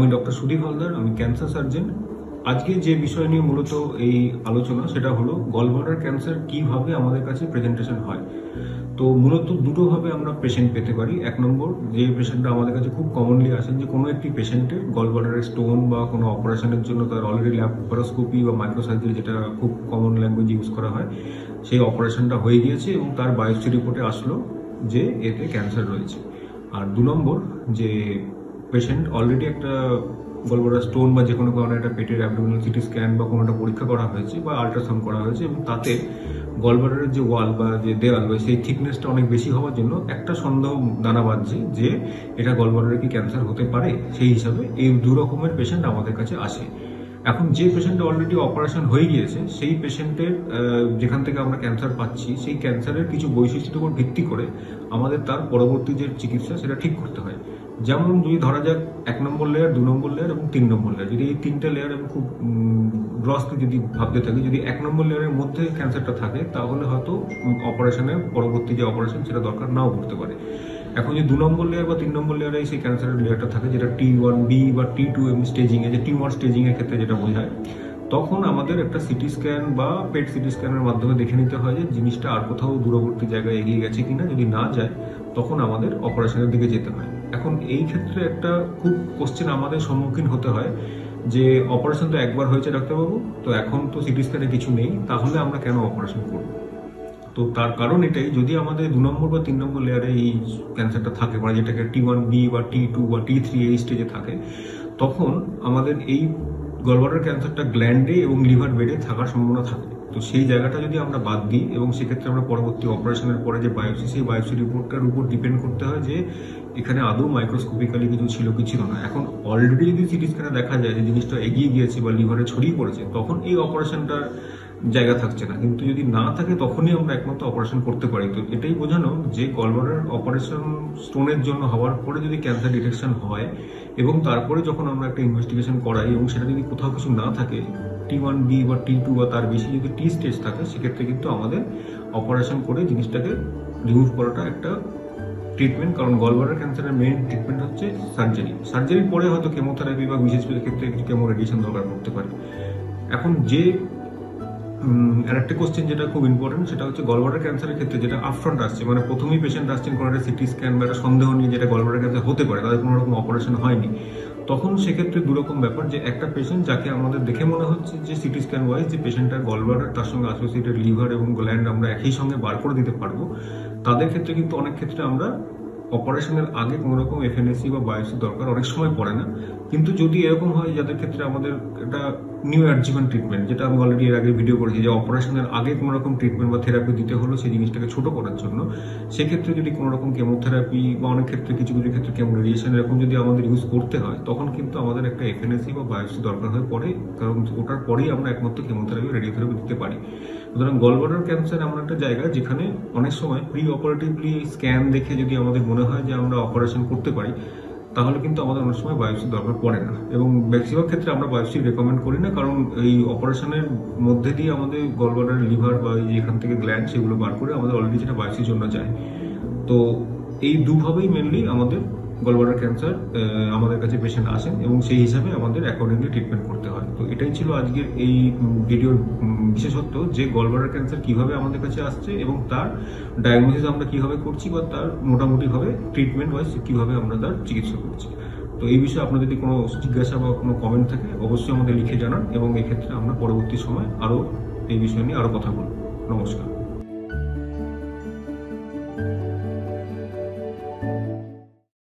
আমি ডক্টর সুদীপ হালদার, আমি cancer surgeon. আজকে যে বিষয় নিয়ে মূলত এই আলোচনা সেটা হলো গলব্লাডার ক্যান্সার কিভাবে আমাদের কাছে প্রেজেন্টেশন হয়। তো মূলত দুটোভাবে আমরা পেশেন্ট পেতে পারি। এক নম্বর, যে পেশেন্টরা আমাদের কাছে খুব কমনলি আসেন, যে কোনো একটি পেশেন্টের গলব্লাডারের স্টোন বা কোনো অপারেশনের জন্য তার অলরেডি ল্যাপারোস্কোপি বা মাইক্রোসার্জারি, যেটা খুব কমন ল্যাঙ্গুয়েজ ইউজ করা হয়, সেই অপারেশনটা হয়ে গিয়েছে এবং তার বায়োপসি রিপোর্টে আসলো যে এতে ক্যান্সার রয়েছে। আর দু নম্বর, যে পেশেন্ট অলরেডি একটা গলব্লাডার স্টোন বা যে কোনো কারণে একটা পেটের অ্যাবডোমিনাল সিটি স্ক্যান বা কোনো একটা পরীক্ষা করা হয়েছে বা আল্ট্রাসাউন্ড করা হয়েছে এবং তাতে গলব্লাডারের যে ওয়াল বা যে দেওয়াল বা সেই থিকনেসটা অনেক বেশি হওয়ার জন্য একটা সন্দেহ দানা বাঁধছে যে এটা গলব্লাডারে কি ক্যান্সার হতে পারে। সেই হিসাবে এই দু রকমের পেশেন্ট আমাদের কাছে আসে। এখন যে পেশেন্টের অলরেডি অপারেশন হয়ে গিয়েছে, সেই পেশেন্টের যেখান থেকে আমরা ক্যান্সার পাচ্ছি, সেই ক্যান্সারের কিছু বৈশিষ্ট্যের উপর ভিত্তি করে আমাদের তার পরবর্তী যে চিকিৎসা সেটা ঠিক করতে হয়। যেমন যদি ধরা যাক 1 নম্বর লেয়ার, 2 নম্বর লেয়ার এবং 3 নম্বর লেয়ার, যদি এই তিনটে লেয়ার আমি খুব গ্রসলি যদি ভাবতে থাকি, যদি 1 নম্বর লেয়ারের মধ্যে ক্যান্সারটা থাকে তাহলে হয়তো অপারেশনের পরবর্তী যে অপারেশন সেটা দরকার নাও পড়তে পারে। এখন যে 2 নম্বর লেয়ার বা 3 নম্বর লেয়ারে সেই ক্যান্সারের লেয়ারটা থাকে, যেটা T1B বা T2M স্টেজিং এ, যে টিউমার স্টেজিং এর ক্ষেত্রে যেটা বোঝায়, তখন আমাদের একটা সিটি স্ক্যান বা পেট সিটি স্ক্যানের মাধ্যমে দেখে নিতে হয় যে জিনিসটা আর কোথাও দূরবর্তী জায়গায় এগিয়ে গেছে কিনা। যদি না যায় তখন আমাদের অপারেশনের দিকে যেতে হয়। এখন এই ক্ষেত্রে একটা খুব কোশ্চেন আমাদের সম্মুখীন হতে হয় যে অপারেশন তো একবার হয়েছে ডাক্তারবাবু, তো এখন তো সিটি স্ক্যানে কিছু নেই, তাহলে আমরা কেন অপারেশন করব? তো তার কারণ এটাই, যদি আমাদের 2 নম্বর বা 3 নম্বর লেয়ারে এই ক্যান্সারটা থাকে, মানে যেটাকে T1B বা T2 বা T3 এই স্টেজে থাকে, তখন আমাদের এই গলব্লাডার ক্যান্সারটা গ্ল্যান্ডে এবং লিভার বেডে থাকার সম্ভাবনা থাকে। তো সেই জায়গাটা যদি আমরা বাদ দিই এবং সেক্ষেত্রে আমরা পরবর্তী অপারেশনের পরে যে বায়োপসি, সেই বায়োপসি রিপোর্টটার উপর ডিপেন্ড করতে হয় যে এখানে আদৌ মাইক্রোস্কোপিক্যালি কিছু ছিল কি ছিল না। এখন অলরেডি যদি সিটি স্ক্যানে দেখা যায় যে জিনিসটা এগিয়ে গিয়েছে বা লিভারে ছড়িয়ে পড়েছে, তখন এই অপারেশনটার জায়গা থাকছে না। কিন্তু যদি না থাকে তখনই আমরা একমাত্র অপারেশন করতে পারি। তো এটাই বোঝানো যে গলব্লাডার অপারেশন স্টোনের জন্য হওয়ার পরে যদি ক্যান্সার ডিটেকশন হয় এবং তারপরে যখন আমরা একটা ইনভেস্টিগেশন করাই এবং সেটা যদি কোথাও কিছু না থাকে, T1B বা T2 বা তার বেশি যদি T স্টেজ থাকে, সেক্ষেত্রে কিন্তু আমাদের অপারেশন করে জিনিসটাকে রিমুভ করাটা একটা ট্রিটমেন্ট। কারণ গলব্লাডার ক্যান্সারের মেইন ট্রিটমেন্ট হচ্ছে সার্জারি। সার্জারির পরে হয়তো কেমোথেরাপি বা বিশেষ ক্ষেত্রে কিছু কেমো রেডিয়েশন দরকার পড়তে পারে। এখন যে আরেকটা কোশ্চেন যেটা খুব ইম্পর্টেন্ট, সেটা হচ্ছে গলব্লাডার ক্যান্সারের ক্ষেত্রে যেটা আপফ্রন্ট আসছে, মানে প্রথমেই পেশেন্ট আসছেন কোনো একটা সিটি স্ক্যান বা একটা সন্দেহ নিয়ে যেটা গলব্লাডার ক্যান্সার হতে পারে, তাদের কোনো রকম অপারেশন হয়নি, তখন সেক্ষেত্রে দুরকম ব্যাপার। যে একটা পেশেন্ট যাকে আমাদের দেখে মনে হচ্ছে যে সিটি স্ক্যান ওয়াইজ যে পেশেন্টটার গলব্লাডার, তার সঙ্গে অ্যাসোসিয়েটেড লিভার এবং গ্ল্যান্ড আমরা একই সঙ্গে বার করে দিতে পারবো, তাদের ক্ষেত্রে কিন্তু অনেক ক্ষেত্রে আমরা অপারেশনের আগে কোনো রকম এফএনএসি বা বায়োপসি দরকার অনেক সময় পড়ে না। কিন্তু যদি এরকম হয় যাদের ক্ষেত্রে আমাদের একটা নিউ অ্যাডজুভেন্ট ট্রিটমেন্ট, যেটা আমি অলরেডি এর আগে ভিডিও করেছি, যে অপারেশনের আগে কোনো রকম ট্রিটমেন্ট বা থেরাপি দিতে হলো সেই জিনিসটাকে ছোট করার জন্য, সেক্ষেত্রে যদি কোনো রকম কেমোথেরাপি বা অনেক ক্ষেত্রে কিছু কিছু ক্ষেত্রে কেমো রেডিয়েশন এরকম যদি আমাদের ইউজ করতে হয়, তখন কিন্তু আমাদের একটা এফএনএসি বা বায়োপসি দরকার হয়ে পড়ে। কারণ ওটার পরেই আমরা একমাত্র কেমোথেরাপি রেডিওথেরাপি দিতে পারি। সুতরাং গলব্লাডার ক্যান্সার এমন একটা জায়গা যেখানে অনেক সময় প্রি অপারেটিভলি স্ক্যান দেখে যদি আমাদের মনে হয় যে আমরা অপারেশন করতে পারি, তাহলে কিন্তু আমাদের অনেক সময় বায়োপসি দরকার পড়ে না। এবং বেশিরভাগ ক্ষেত্রে আমরা বায়োপসি রেকমেন্ড করি না, কারণ এই অপারেশনের মধ্যে দিয়ে আমাদের গলব্লাডার, লিভার বা এখান থেকে গ্ল্যান্ড সেগুলো বার করে আমাদের অলরেডি যেটা বায়োপসির জন্য যায়। তো এই দুভাবেই মেনলি আমাদের গলব্লাডার ক্যান্সার আমাদের কাছে পেশেন্ট আসেন এবং সেই হিসাবে আমাদের অ্যাকর্ডিংলি ট্রিটমেন্ট করতে হয়। তো এটাই ছিল আজকের এই ভিডিওর বিশেষত্ব, যে গলব্লাডার ক্যান্সার কিভাবে আমাদের কাছে আসছে এবং তার ডায়াগনোসিস আমরা কিভাবে করছি বা তার মোটামুটিভাবে ট্রিটমেন্ট ওয়াইজ কিভাবে আমরা তার চিকিৎসা করছি। তো এই বিষয়ে আপনার যদি কোনো জিজ্ঞাসা বা কোনো কমেন্ট থাকে অবশ্যই আমাদের লিখে জানান এবং এক্ষেত্রে আমরা পরবর্তী সময় আরও এই বিষয় নিয়ে আরও কথা বলব। নমস্কার।